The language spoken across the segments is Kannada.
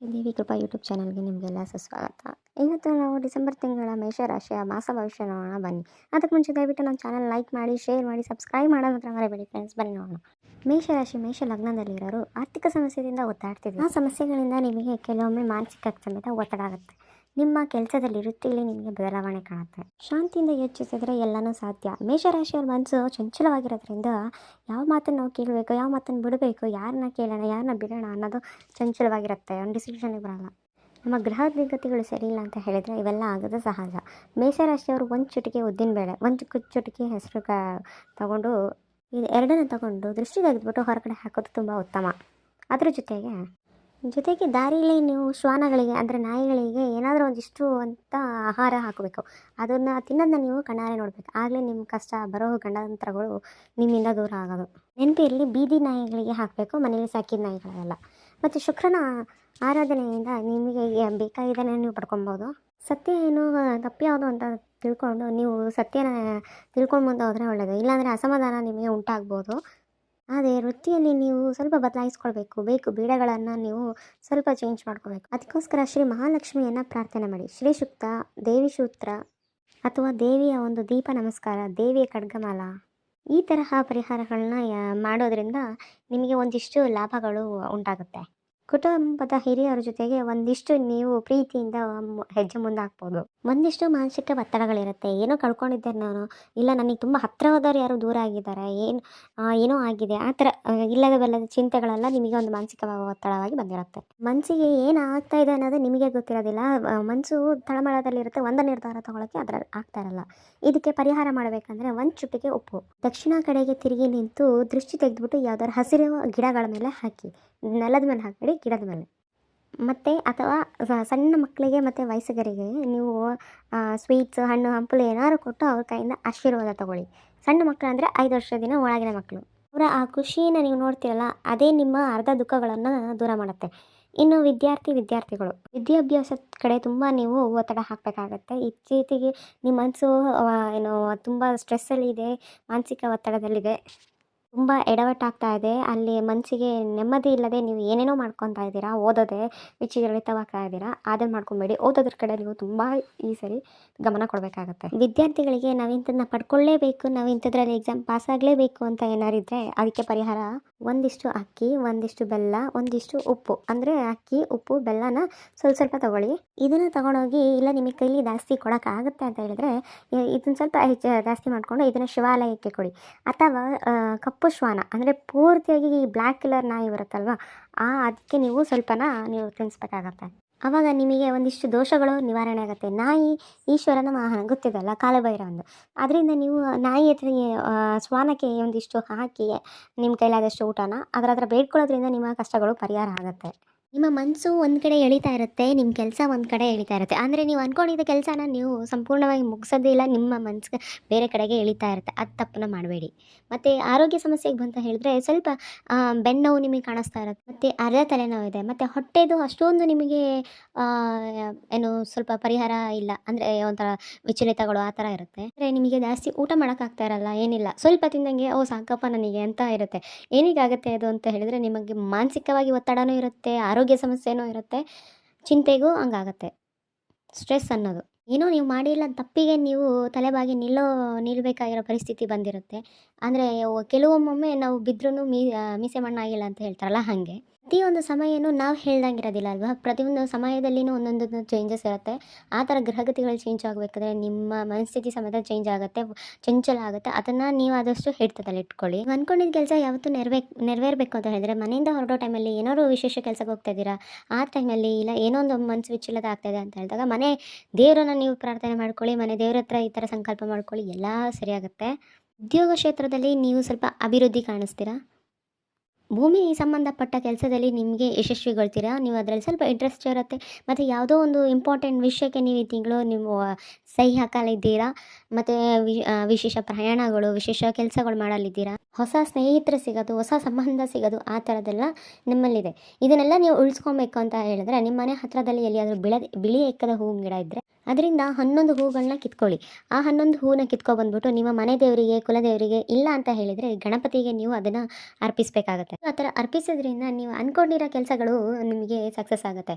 ದೇವಿ ಕೃಪಾ ಯೂಟ್ಯೂಬ್ ಚಾನಲ್ಗೆ ನಿಮಗೆಲ್ಲ ಸುಸ್ವಾಗತ. ಇವತ್ತು ನಾವು ಡಿಸೆಂಬರ್ ತಿಂಗಳ ಮೇಷರಾಶಿಯ ಮಾಸ ಭವಿಷ್ಯ ನೋಡೋಣ ಬನ್ನಿ. ಅದಕ್ಕೆ ಮುಂಚೆ ದಯವಿಟ್ಟು ನನ್ನ ಚಾನಲ್ ಲೈಕ್ ಮಾಡಿ, ಶೇರ್ ಮಾಡಿ, ಸಬ್ಸ್ಕ್ರೈಬ್ ಮಾಡೋದು ಮಾತ್ರ ಮರಿಬೇಡಿ ಫ್ರೆಂಡ್ಸ್. ಬನ್ನಿ ನೋಡೋಣ. ಮೇಷರಾಶಿ ಮೇಷ ಲಗ್ನದಲ್ಲಿರೋರು ಆರ್ಥಿಕ ಸಮಸ್ಯೆಯಿಂದ ಒತ್ತಾಡ್ತಿದೆ. ಆ ಸಮಸ್ಯೆಗಳಿಂದ ನಿಮಗೆ ಕೆಲವೊಮ್ಮೆ ಮಾನಸಿಕ ಸಮೇತ ಒತ್ತಡ ಆಗುತ್ತೆ. ನಿಮ್ಮ ಕೆಲಸದಲ್ಲಿ ವೃತ್ತಿಯಲ್ಲಿ ನಿಮಗೆ ಬದಲಾವಣೆ ಕಾಣುತ್ತೆ. ಶಾಂತಿಯಿಂದ ಯೋಚಿಸಿದ್ರೆ ಎಲ್ಲನೂ ಸಾಧ್ಯ. ಮೇಷರಾಶಿಯವ್ರ ಮನಸ್ಸು ಚಂಚಲವಾಗಿರೋದ್ರಿಂದ ಯಾವ ಮಾತನ್ನು ನಾವು ಕೇಳಬೇಕು, ಯಾವ ಮಾತನ್ನು ಬಿಡಬೇಕು, ಯಾರನ್ನ ಕೇಳೋಣ, ಯಾರನ್ನ ಬಿಡೋಣ ಅನ್ನೋದು ಚಂಚಲವಾಗಿರುತ್ತೆ. ಒಂದು ಡಿಸಿಷನ್ಗೆ ಬರಲ್ಲ. ನಮ್ಮ ಗ್ರಹ ದಿಗ್ಗತಿಗಳು ಸರಿ ಇಲ್ಲ ಅಂತ ಹೇಳಿದರೆ ಇವೆಲ್ಲ ಆಗೋದು ಸಹಜ. ಮೇಷರಾಶಿಯವರು ಒಂದು ಚುಟಿಕೆ ಉದ್ದಿನಬೇಳೆ, ಒಂದು ಚುಟಿಕೆ ಹೆಸರು ತಗೊಂಡು ಇದು ಎರಡನ್ನು ತಗೊಂಡು ದೃಷ್ಟಿ ತೆಗೆದುಬಿಟ್ಟು ಹೊರಗಡೆ ಹಾಕೋದು ತುಂಬ ಉತ್ತಮ. ಅದ್ರ ಜೊತೆಗೆ ದಾರಿಯಲ್ಲಿ ನೀವು ಶ್ವಾನಗಳಿಗೆ ಅಂದರೆ ನಾಯಿಗಳಿಗೆ ಏನಾದರೂ ಒಂದಿಷ್ಟು ಅಂತ ಆಹಾರ ಹಾಕಬೇಕು. ಅದನ್ನು ತಿನ್ನೋದನ್ನ ನೀವು ಕಣ್ಣಾರೆ ನೋಡಬೇಕು. ಆಗಲೇ ನಿಮ್ಮ ಕಷ್ಟ ಬರೋ ಗಂಡಾಂತರಗಳು ನಿಮ್ಮಿಂದ ದೂರ ಆಗೋದು. ನೆನಪಿರಲಿ, ಬೀದಿ ನಾಯಿಗಳಿಗೆ ಹಾಕಬೇಕು, ಮನೇಲಿ ಸಾಕಿದ ನಾಯಿಗಳೆಲ್ಲ. ಮತ್ತು ಶುಕ್ರನ ಆರಾಧನೆಯಿಂದ ನಿಮಗೆ ಬೇಕಾಗಿದ್ದನ್ನು ನೀವು ಪಡ್ಕೊಬೋದು. ಸತ್ಯ ಏನು ತಪ್ಪು ಯಾವುದು ಅಂತ ತಿಳ್ಕೊಂಡು ನೀವು ಸತ್ಯನ ತಿಳ್ಕೊಂಡು ಮುಂದೆ ಹೋದರೆ ಒಳ್ಳೆಯದು. ಇಲ್ಲಾಂದರೆ ಅಸಮಾಧಾನ ನಿಮಗೆ ಉಂಟಾಗ್ಬೋದು. ಆದರೆ ವೃತ್ತಿಯಲ್ಲಿ ನೀವು ಸ್ವಲ್ಪ ಬದಲಾಯಿಸ್ಕೊಳ್ಬೇಕು. ಬೇಡಗಳನ್ನು ನೀವು ಸ್ವಲ್ಪ ಚೇಂಜ್ ಮಾಡ್ಕೋಬೇಕು. ಅದಕ್ಕೋಸ್ಕರ ಶ್ರೀ ಮಹಾಲಕ್ಷ್ಮಿಯನ್ನು ಪ್ರಾರ್ಥನೆ ಮಾಡಿ. ಶ್ರೀ ಸೂಕ್ತ, ದೇವಿ ಸೂತ್ರ ಅಥವಾ ದೇವಿಯ ಒಂದು ದೀಪ ನಮಸ್ಕಾರ, ದೇವಿಯ ಖಡ್ಗಮಾಲ, ಈ ತರಹ ಪರಿಹಾರಗಳನ್ನ ಮಾಡೋದ್ರಿಂದ ನಿಮಗೆ ಒಂದಿಷ್ಟು ಲಾಭಗಳು ಉಂಟಾಗುತ್ತೆ. ಕುಟುಂಬದ ಹಿರಿಯರ ಜೊತೆಗೆ ಒಂದಿಷ್ಟು ನೀವು ಪ್ರೀತಿಯಿಂದ ಹೆಜ್ಜೆ ಮುಂದೆ ಹಾಕ್ಬೋದು. ಒಂದಿಷ್ಟು ಮಾನಸಿಕ ಒತ್ತಡಗಳಿರುತ್ತೆ. ಏನೋ ಕಳ್ಕೊಂಡಿದ್ದೆ ನಾನು, ಇಲ್ಲ ನನಗೆ ತುಂಬ ಹತ್ತಿರವಾದವ್ರು ಯಾರು ದೂರ ಆಗಿದ್ದಾರೆ, ಏನೋ ಆಗಿದೆ, ಆ ಥರ ಇಲ್ಲದ ಬಲ್ಲದ ಚಿಂತೆಗಳೆಲ್ಲ ನಿಮಗೆ ಒಂದು ಮಾನಸಿಕ ಒತ್ತಡವಾಗಿ ಬಂದಿರುತ್ತೆ. ಮನಸ್ಸಿಗೆ ಏನು ಆಗ್ತಾ ಇದೆ ಅನ್ನೋದು ನಿಮಗೆ ಗೊತ್ತಿರೋದಿಲ್ಲ. ಮನಸ್ಸು ತಳಮಳದಲ್ಲಿರುತ್ತೆ. ಒಂದು ನಿರ್ಧಾರ ತಗೊಳ್ಳೋಕ್ಕೆ ಅದರಲ್ಲಿ ಆಗ್ತಾ ಇರಲ್ಲ. ಇದಕ್ಕೆ ಪರಿಹಾರ ಮಾಡಬೇಕಂದ್ರೆ ಒಂದು ಚುಟಿಕೆ ಉಪ್ಪು ದಕ್ಷಿಣ ಕಡೆಗೆ ತಿರುಗಿ ನಿಂತು ದೃಷ್ಟಿ ತೆಗೆದುಬಿಟ್ಟು ಯಾವ್ದಾದ್ರು ಹಸಿರು ಗಿಡಗಳ ಮೇಲೆ ಹಾಕಿ. ನೆಲದ ಮೇಲೆ ಹಾಕಬೇಡಿ, ಗಿಡದ ಮೇಲೆ. ಮತ್ತು ಅಥವಾ ಸಣ್ಣ ಮಕ್ಕಳಿಗೆ ಮತ್ತು ವಯಸ್ಸಿಗರಿಗೆ ನೀವು ಸ್ವೀಟ್ಸು, ಹಣ್ಣು, ಹಂಪಲು ಏನಾದ್ರು ಕೊಟ್ಟು ಅವ್ರ ಕೈಯಿಂದ ಆಶೀರ್ವಾದ ತಗೊಳ್ಳಿ. ಸಣ್ಣ ಮಕ್ಕಳು ಅಂದರೆ 5 ವರ್ಷದಿನ ಒಳಗಿನ ಮಕ್ಕಳು. ಅವರ ಆ ಖುಷಿನ ನೀವು ನೋಡ್ತೀರಲ್ಲ, ಅದೇ ನಿಮ್ಮ ಅರ್ಧ ದುಃಖಗಳನ್ನು ದೂರ ಮಾಡುತ್ತೆ. ಇನ್ನು ವಿದ್ಯಾರ್ಥಿಗಳು ವಿದ್ಯಾಭ್ಯಾಸದ ಕಡೆ ತುಂಬ ನೀವು ಒತ್ತಡ ಹಾಕಬೇಕಾಗತ್ತೆ. ಇತ್ತೀಚೆಗೆ ನಿಮ್ಮ ಮನಸ್ಸು ತುಂಬ ಸ್ಟ್ರೆಸ್ಸಲ್ಲಿದೆ, ಮಾನಸಿಕ ಒತ್ತಡದಲ್ಲಿದೆ, ತುಂಬ ಎಡವಟ್ಟಾಗ್ತಾ ಇದೆ. ಅಲ್ಲಿ ಮನಸ್ಸಿಗೆ ನೆಮ್ಮದಿ ಇಲ್ಲದೆ ನೀವು ಏನೇನೋ ಮಾಡ್ಕೊತಾ ಇದ್ದೀರಾ. ಓದೋದೇ ವಿಚಲಿತವಾಗ್ತಾ ಇದ್ದೀರಾ. ಅದನ್ನು ಮಾಡ್ಕೊಬೇಡಿ. ಓದೋದ್ರ ಕಡೆ ನೀವು ತುಂಬ ಈ ಸರಿ ಗಮನ ಕೊಡಬೇಕಾಗತ್ತೆ. ವಿದ್ಯಾರ್ಥಿಗಳಿಗೆ ನಾವು ಇಂಥದ್ದನ್ನ ಪಡ್ಕೊಳ್ಳೇಬೇಕು, ನಾವು ಇಂಥದ್ರಲ್ಲಿ ಎಕ್ಸಾಮ್ ಪಾಸ್ ಆಗಲೇಬೇಕು ಅಂತ ಏನಾರಿದ್ರೆ ಅದಕ್ಕೆ ಪರಿಹಾರ ಒಂದಿಷ್ಟು ಅಕ್ಕಿ, ಒಂದಿಷ್ಟು ಬೆಲ್ಲ, ಒಂದಿಷ್ಟು ಉಪ್ಪು. ಅಂದರೆ ಅಕ್ಕಿ, ಉಪ್ಪು, ಬೆಲ್ಲನ ಸ್ವಲ್ಪ ತಗೊಳ್ಳಿ. ಇದನ್ನು ತಗೊಂಡೋಗಿ, ಇಲ್ಲ ನಿಮಗೆ ಕೈಲಿ ಜಾಸ್ತಿ ಕೊಡೋಕ್ಕಾಗುತ್ತೆ ಅಂತ ಹೇಳಿದ್ರೆ ಇದನ್ನು ಸ್ವಲ್ಪ ಜಾಸ್ತಿ ಮಾಡಿಕೊಂಡು ಇದನ್ನು ಶಿವಾಲಯಕ್ಕೆ ಕೊಡಿ. ಅಥವಾ ಕಪ್ಪು ಶ್ವಾನ ಅಂದರೆ ಪೂರ್ತಿಯಾಗಿ ಈ ಬ್ಲ್ಯಾಕ್ ಕಲರ್ ನಾಯಿ ಬರುತ್ತಲ್ವ, ಅದಕ್ಕೆ ನೀವು ಸ್ವಲ್ಪನ ನೀವು ತಿನ್ನಿಸ್ಬೇಕಾಗತ್ತೆ. ಆವಾಗ ನಿಮಗೆ ಒಂದಿಷ್ಟು ದೋಷಗಳು ನಿವಾರಣೆ ಆಗುತ್ತೆ. ನಾಯಿ ಈಶ್ವರನ ವಾಹನ ಗೊತ್ತಿದಲ್ಲ, ಕಾಲಭೈರವಂದು. ಅದರಿಂದ ನೀವು ನಾಯಿ ಹತ್ರ ಶ್ವಾನಕ್ಕೆ ಒಂದಿಷ್ಟು ಹಾಕಿ ನಿಮ್ಮ ಕೈಲಾದಷ್ಟು ಊಟನ ಅದರ ಬೇಡ್ಕೊಳ್ಳೋದ್ರಿಂದ ನಿಮ್ಮ ಕಷ್ಟಗಳು ಪರಿಹಾರ ಆಗುತ್ತೆ. ನಿಮ್ಮ ಮನಸ್ಸು ಒಂದು ಕಡೆ ಎಳಿತಾ ಇರುತ್ತೆ, ನಿಮ್ಮ ಕೆಲಸ ಒಂದು ಕಡೆ ಎಳಿತಾ ಇರುತ್ತೆ. ಅಂದರೆ ನೀವು ಅಂದ್ಕೊಂಡಿದ್ದ ಕೆಲಸನ ನೀವು ಸಂಪೂರ್ಣವಾಗಿ ಮುಗಿಸೋದೇ ಇಲ್ಲ, ನಿಮ್ಮ ಮನಸ್ಸಿಗೆ ಬೇರೆ ಕಡೆಗೆ ಎಳಿತಾ ಇರುತ್ತೆ. ಅದು ತಪ್ಪನ್ನ ಮಾಡಬೇಡಿ. ಮತ್ತು ಆರೋಗ್ಯ ಸಮಸ್ಯೆಗೆ ಬಂತ ಹೇಳಿದ್ರೆ ಸ್ವಲ್ಪ ಬೆನ್ನೋವು ನಿಮಗೆ ಕಾಣಿಸ್ತಾ ಇರುತ್ತೆ, ಮತ್ತು ಅರ್ಧ ತಲೆನೋವಿದೆ, ಮತ್ತು ಹೊಟ್ಟೆದು ಅಷ್ಟೊಂದು ನಿಮಗೆ ಸ್ವಲ್ಪ ಪರಿಹಾರ ಇಲ್ಲ. ಅಂದರೆ ಒಂಥರ ವಿಚಲಿತಗಳು ಆ ಥರ ಇರುತ್ತೆ. ಅಂದರೆ ನಿಮಗೆ ಜಾಸ್ತಿ ಊಟ ಮಾಡೋಕ್ಕಾಗ್ತಾ ಇರಲ್ಲ, ಏನಿಲ್ಲ, ಸ್ವಲ್ಪ ತಿಂದಂಗೆ ಸಾಕಪ್ಪ ನನಗೆ ಅಂತ ಇರುತ್ತೆ. ಏನಿಗಾಗುತ್ತೆ ಅದು ಅಂತ ಹೇಳಿದರೆ ನಿಮಗೆ ಮಾನಸಿಕವಾಗಿ ಒತ್ತಡನೂ ಇರುತ್ತೆ, ಆರೋಗ್ಯ ಸಮಸ್ಯೆನೂ ಇರುತ್ತೆ, ಚಿಂತೆಗೂ ಹಂಗಾಗತ್ತೆ. ಸ್ಟ್ರೆಸ್ ಅನ್ನೋದು ಏನೋ ನೀವು ಮಾಡಿಲ್ಲ ತಪ್ಪಿಗೆ ನೀವು ತಲೆಬಾಗಿ ನಿಲ್ಲಬೇಕಾಗಿರೋ ಪರಿಸ್ಥಿತಿ ಬಂದಿರುತ್ತೆ. ಅಂದರೆ ಕೆಲವೊಮ್ಮೊಮ್ಮೆ ನಾವು ಬಿದ್ರೂ ಮೀಸೆ ಮಣ್ಣಾಗಿಲ್ಲ ಅಂತ ಹೇಳ್ತಾರಲ್ಲ, ಹಾಗೆ ಪ್ರತಿಯೊಂದು ಸಮಯನೂ ನಾವು ಹೇಳ್ದಂಗಿರೋದಿಲ್ಲ ಅಲ್ವಾ. ಪ್ರತಿಯೊಂದು ಸಮಯದಲ್ಲಿನೂ ಒಂದೊಂದು ಚೇಂಜಸ್ ಇರುತ್ತೆ. ಆ ಥರ ಗ್ರಹಗತಿಗಳು ಚೇಂಜ್ ಆಗಬೇಕಾದ್ರೆ ನಿಮ್ಮ ಮನಸ್ಥಿತಿ ಸಮೇತ ಚೇಂಜ್ ಆಗುತ್ತೆ, ಚಂಚಲ ಆಗುತ್ತೆ. ಅದನ್ನು ನೀವು ಆದಷ್ಟು ಹಿಡಿತದಲ್ಲಿ ಇಟ್ಕೊಳ್ಳಿ. ನೀವು ಅಂದ್ಕೊಂಡಿದ್ದ ಕೆಲಸ ಯಾವತ್ತೂ ನೆರವೇರಬೇಕು ಅಂತ ಹೇಳಿದ್ರೆ, ಮನೆಯಿಂದ ಹೊರಡೋ ಟೈಮಲ್ಲಿ ಏನಾದ್ರು ವಿಶೇಷ ಕೆಲಸಕ್ಕೆ ಹೋಗ್ತಾ ಇದ್ದೀರಾ, ಆ ಟೈಮಲ್ಲಿ ಇಲ್ಲ ಏನೋ ಒಂದು ಮನಸ್ಸು ವಿಚಲಿತ ಆಗ್ತಾಯಿದೆ ಅಂತ ಹೇಳಿದಾಗ ಮನೆ ದೇವರನ್ನು ನೀವು ಪ್ರಾರ್ಥನೆ ಮಾಡ್ಕೊಳ್ಳಿ. ಮನೆ ದೇವ್ರ ಹತ್ರ ಈ ಥರ ಸಂಕಲ್ಪ ಮಾಡ್ಕೊಳ್ಳಿ, ಎಲ್ಲ ಸರಿಯಾಗುತ್ತೆ. ಉದ್ಯೋಗ ಕ್ಷೇತ್ರದಲ್ಲಿ ನೀವು ಸ್ವಲ್ಪ ಅಭಿವೃದ್ಧಿ ಕಾಣಿಸ್ತೀರಾ. ಭೂಮಿ ಸಂಬಂಧಪಟ್ಟ ಕೆಲಸದಲ್ಲಿ ನಿಮಗೆ ಯಶಸ್ವಿಗೊಳ್ತೀರಾ. ನೀವು ಅದರಲ್ಲಿ ಸ್ವಲ್ಪ ಇಂಟ್ರೆಸ್ಟ್ ಇರುತ್ತೆ. ಮತ್ತು ಯಾವುದೋ ಒಂದು ಇಂಪಾರ್ಟೆಂಟ್ ವಿಷಯಕ್ಕೆ ನೀವು ಈ ತಿಂಗಳು ನೀವು ಸಹಿ ಹಾಕಲಿದ್ದೀರಾ. ಮತ್ತು ವಿಶೇಷ ಪ್ರಯಾಣಗಳು, ವಿಶೇಷ ಕೆಲಸಗಳು ಮಾಡಲಿದ್ದೀರಾ. ಹೊಸ ಸ್ನೇಹಿತರು ಸಿಗೋದು, ಹೊಸ ಸಂಬಂಧ ಸಿಗೋದು, ಆ ಥರದ್ದೆಲ್ಲ ನಿಮ್ಮಲ್ಲಿದೆ. ಇದನ್ನೆಲ್ಲ ನೀವು ಉಳಿಸ್ಕೊಬೇಕು ಅಂತ ಹೇಳಿದ್ರೆ ನಿಮ್ಮ ಮನೆ ಹತ್ತಿರದಲ್ಲಿ ಎಲ್ಲಿಯಾದರೂ ಬಿಳಿ ಎಕ್ಕದ ಹೂವಿನ ಗಿಡ ಇದ್ದರೆ ಅದರಿಂದ 11 ಹೂಗಳನ್ನ ಕಿತ್ಕೊಳ್ಳಿ. ಆ 11 ಹೂವನ್ನ ಕಿತ್ಕೊಬಂದ್ಬಿಟ್ಟು ನಿಮ್ಮ ಮನೆ ದೇವರಿಗೆ, ಕುಲದೇವರಿಗೆ ಇಲ್ಲ ಅಂತ ಹೇಳಿದರೆ ಗಣಪತಿಗೆ ನೀವು ಅದನ್ನು ಅರ್ಪಿಸಬೇಕಾಗತ್ತೆ. ಆ ಥರ ಅರ್ಪಿಸೋದ್ರಿಂದ ನೀವು ಅಂದ್ಕೊಂಡಿರೋ ಕೆಲಸಗಳು ನಿಮಗೆ ಸಕ್ಸಸ್ ಆಗುತ್ತೆ.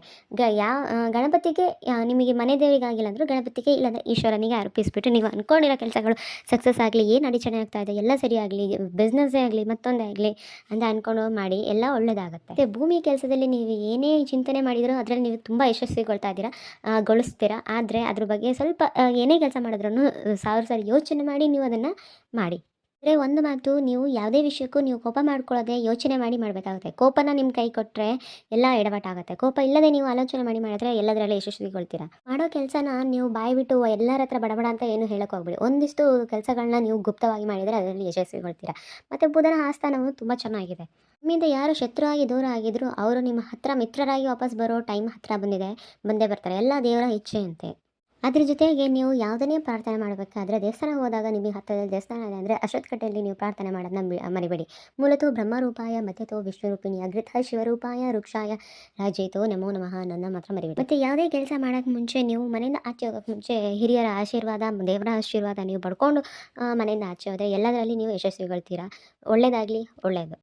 ಗಣಪತಿಗೆ ನಿಮಗೆ ಮನೆ ದೇವರಿಗೆ ಆಗಿಲ್ಲ ಅಂದರೂ ಗಣಪತಿಗೆ ಇಲ್ಲಾಂದರೆ ಈಶ್ವರನಿಗೆ ಅರ್ಪಿಸ್ಬಿಟ್ಟು ನೀವು ಅಂದ್ಕೊಂಡಿರೋ ಕೆಲಸಗಳು ಸಕ್ಸಸ್ ಆಗಲಿ, ಏನು ಅಡಚಣೆ ಆಗ್ತಾ ಇದೆ ಎಲ್ಲ ಸರಿಯಾಗಲಿ, ಬಿಸ್ನೆಸ್ಸೇ ಆಗಲಿ ಮತ್ತೊಂದೇ ಆಗಲಿ ಅಂತ ಅಂದ್ಕೊಂಡು ಮಾಡಿ ಎಲ್ಲ ಒಳ್ಳೆಯದಾಗುತ್ತೆ. ಮತ್ತು ಭೂಮಿ ಕೆಲಸದಲ್ಲಿ ನೀವು ಏನೇ ಚಿಂತನೆ ಮಾಡಿದರೂ ಅದರಲ್ಲಿ ನೀವು ತುಂಬ ಯಶಸ್ವಿಗೊಳ್ತಾ ಇದ್ದೀರಾ, ಗೊಳಿಸ್ತೀರಾ. ಆದರೆ ಅದ್ರ ಬಗ್ಗೆ ಸ್ವಲ್ಪ ಏನೇ ಕೆಲಸ ಮಾಡಿದ್ರೂ ಸಾವಿರ ಸಾರಿ ಯೋಚನೆ ಮಾಡಿ ನೀವು ಅದನ್ನು ಮಾಡಿ. ಅಂದರೆ ಒಂದು ಮಾತು, ನೀವು ಯಾವುದೇ ವಿಷಯಕ್ಕೂ ನೀವು ಕೋಪ ಮಾಡ್ಕೊಳ್ಳೋದೆ ಯೋಚನೆ ಮಾಡಿ ಮಾಡಬೇಕಾಗುತ್ತೆ. ಕೋಪನ ನಿಮ್ಮ ಕೈ ಕೊಟ್ಟರೆ ಎಲ್ಲ ಎಡವಟ್ಟಾಗುತ್ತೆ. ಕೋಪ ಇಲ್ಲದೆ ನೀವು ಆಲೋಚನೆ ಮಾಡಿದ್ರೆ ಎಲ್ಲದರಲ್ಲೇ ಯಶಸ್ವಿಗೊಳ್ತೀರಾ. ಮಾಡೋ ಕೆಲಸನ ನೀವು ಬಾಯಿ ಬಿಟ್ಟು ಎಲ್ಲರ ಹತ್ರ ಬಡಬಡ ಅಂತ ಏನು ಹೇಳೋಕೆ ಹೋಗ್ಬೇಡಿ. ಒಂದಿಷ್ಟು ಕೆಲಸಗಳನ್ನ ನೀವು ಗುಪ್ತವಾಗಿ ಮಾಡಿದರೆ ಅದರಲ್ಲಿ ಯಶಸ್ವಿಗೊಳ್ತೀರಾ. ಮತ್ತು ಬುಧನ ಆಸ್ಥಾನವು ತುಂಬ ಚೆನ್ನಾಗಿದೆ. ನಿಮ್ಮಿಂದ ಯಾರು ಶತ್ರುವಾಗಿ ದೂರ ಆಗಿದ್ರು ಅವರು ನಿಮ್ಮ ಹತ್ರ ಮಿತ್ರರಾಗಿ ವಾಪಸ್ ಬರೋ ಟೈಮ್ ಹತ್ರ ಬಂದೇ ಬರ್ತಾರೆ. ಎಲ್ಲ ದೇವರ ಇಚ್ಛೆಯಂತೆ. ಅದ್ರ ಜೊತೆಗೆ ನೀವು ಯಾವುದನ್ನೇ ಪ್ರಾರ್ಥನೆ ಮಾಡಬೇಕಾದ್ರೆ ದೇವಸ್ಥಾನ ಹೋದಾಗ ನಿಮಗೆ ಹತ್ತಿರದಲ್ಲಿ ದೇವಸ್ಥಾನ ಇದೆ ಅಂದರೆ ಅಶ್ವತ್ಥಕಟ್ಟೆಯಲ್ಲಿ ನೀವು ಪ್ರಾರ್ಥನೆ ಮಾಡೋದನ್ನ ಮರಿಬೇಡಿ. ಮೂಲತೋ ಬ್ರಹ್ಮರೂಪಾಯ ಮಧ್ಯತೋ ವಿಷ್ಣುರೂಪಿಣಿ ಅಗ್ರಥ ಶಿವರೂಪಾಯ ವೃಕ್ಷಾಯ ರಾಜೇತೋ ನಮೋ ನಮಃ ನನ್ನ ಮಾತ್ರ ಮರಿಬೇಡಿ. ಮತ್ತು ಯಾವುದೇ ಕೆಲಸ ಮಾಡೋಕ್ಕೆ ಮುಂಚೆ ನೀವು ಮನೆಯಿಂದ ಆಚೆ ಹೋಗೋಕ್ಕೆ ಮುಂಚೆ ಹಿರಿಯರ ಆಶೀರ್ವಾದ, ದೇವರ ಆಶೀರ್ವಾದ ನೀವು ಪಡ್ಕೊಂಡು ಮನೆಯಿಂದ ಆಚೆ ಹೋದರೆ ಎಲ್ಲದರಲ್ಲಿ ನೀವು ಯಶಸ್ವಿಗೊಳ್ತೀರಾ. ಒಳ್ಳೆಯದಾಗಲಿ, ಒಳ್ಳೆಯದು.